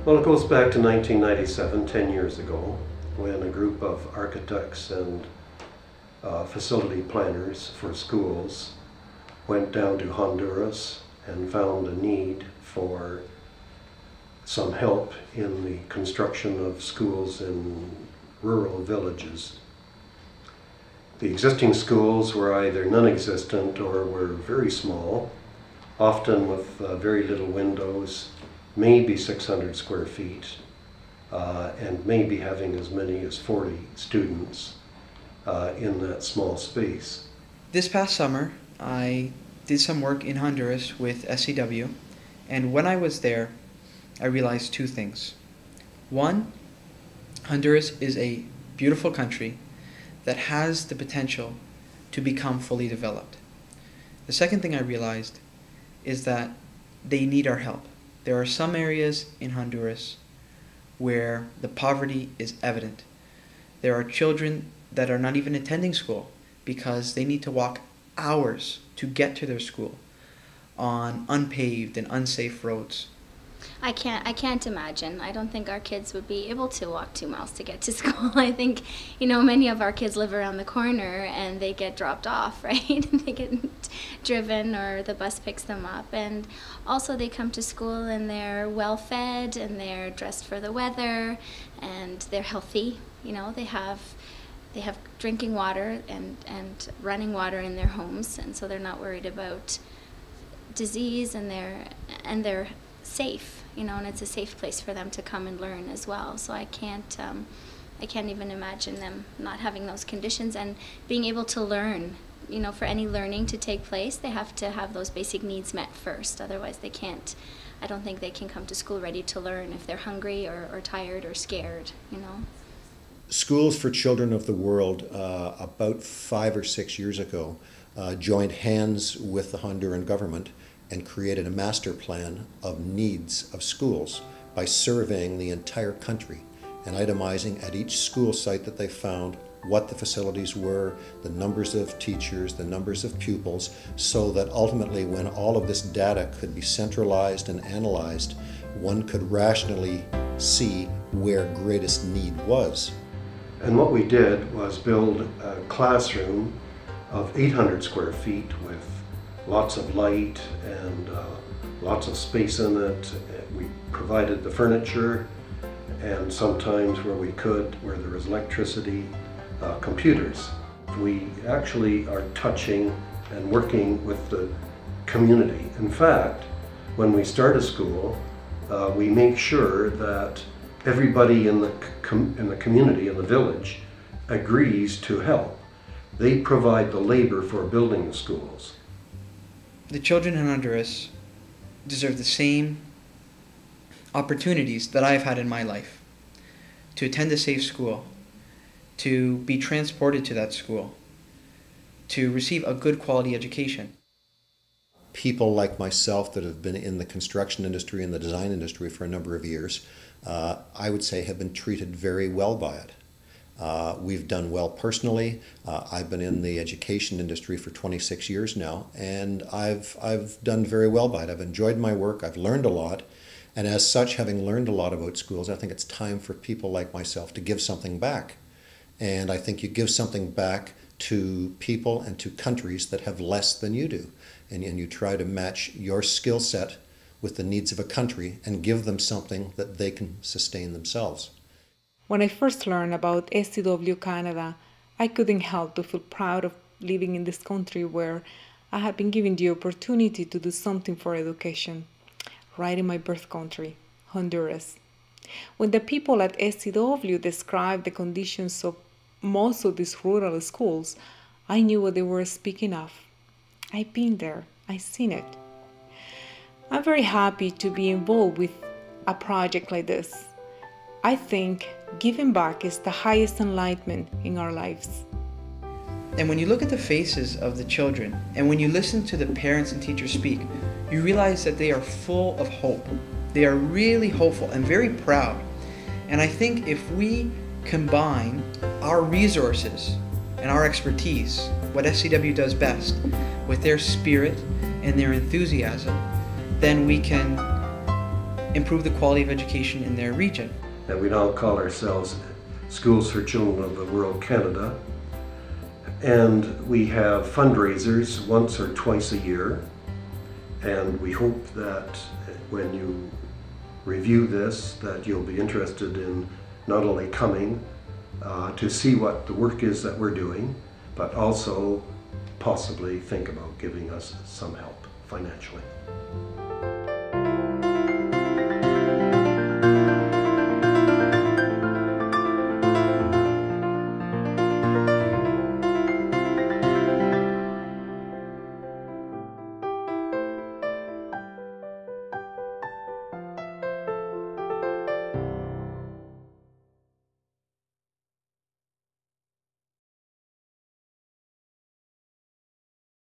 Well, it goes back to 1997, 10 years ago, when a group of architects and facility planners for schools went down to Honduras and found a need for some help in the construction of schools in rural villages. The existing schools were either non-existent or were very small, often with very little windows, maybe 600 square feet, and maybe having as many as 40 students in that small space. This past summer, I did some work in Honduras with SCW, and when I was there, I realized two things. One, Honduras is a beautiful country that has the potential to become fully developed. The second thing I realized is that they need our help. There are some areas in Honduras where the poverty is evident. There are children that are not even attending school because they need to walk hours to get to their school on unpaved and unsafe roads. I can't imagine. I don't think our kids would be able to walk 2 miles to get to school. I think, many of our kids live around the corner and they get dropped off, right? They get driven or the bus picks them up. And also they come to school and they're well fed and they're dressed for the weather and they're healthy. They have drinking water and running water in their homes, and so they're not worried about disease, and they're safe, and it's a safe place for them to come and learn as well. So I can't even imagine them not having those conditions and being able to learn. For any learning to take place, they have to have those basic needs met first. Otherwise, they can't. I don't think they can come to school ready to learn if they're hungry or tired or scared. Schools for Children of the World, about 5 or 6 years ago, joined hands with the Honduran government and created a master plan of needs of schools by surveying the entire country and itemizing at each school site that they found what the facilities were, the numbers of teachers, the numbers of pupils, so that ultimately when all of this data could be centralized and analyzed, one could rationally see where greatest need was. And what we did was build a classroom of 800 square feet with lots of light and lots of space in it. We provided the furniture, and sometimes where there was electricity, computers. We actually are touching and working with the community. In fact, when we start a school, we make sure that everybody in the community, in the village, agrees to help. They provide the labor for building the schools. The children in Honduras deserve the same opportunities that I've had in my life. To attend a safe school, to be transported to that school, to receive a good quality education. People like myself that have been in the construction industry and the design industry for a number of years, I would say have been treated very well by it. We've done well personally. I've been in the education industry for 26 years now, and I've done very well by it. I've enjoyed my work, I've learned a lot, and as such, having learned a lot about schools, I think it's time for people like myself to give something back. And I think you give something back to people and to countries that have less than you do. And you try to match your skill set with the needs of a country and give them something that they can sustain themselves. When I first learned about SCW Canada, I couldn't help to feel proud of living in this country where I had been given the opportunity to do something for education, right in my birth country, Honduras. When the people at SCW described the conditions of most of these rural schools, I knew what they were speaking of. I've been there, I've seen it. I'm very happy to be involved with a project like this. I think giving back is the highest enlightenment in our lives. And when you look at the faces of the children, and when you listen to the parents and teachers speak, you realize that they are full of hope. They are really hopeful and very proud. And I think if we combine our resources and our expertise, what SCW does best, with their spirit and their enthusiasm, then we can improve the quality of education in their region. And we now call ourselves Schools for Children of the World Canada. And we have fundraisers once or twice a year. And we hope that when you review this, that you'll be interested in not only coming to see what the work is that we're doing, but also possibly think about giving us some help financially.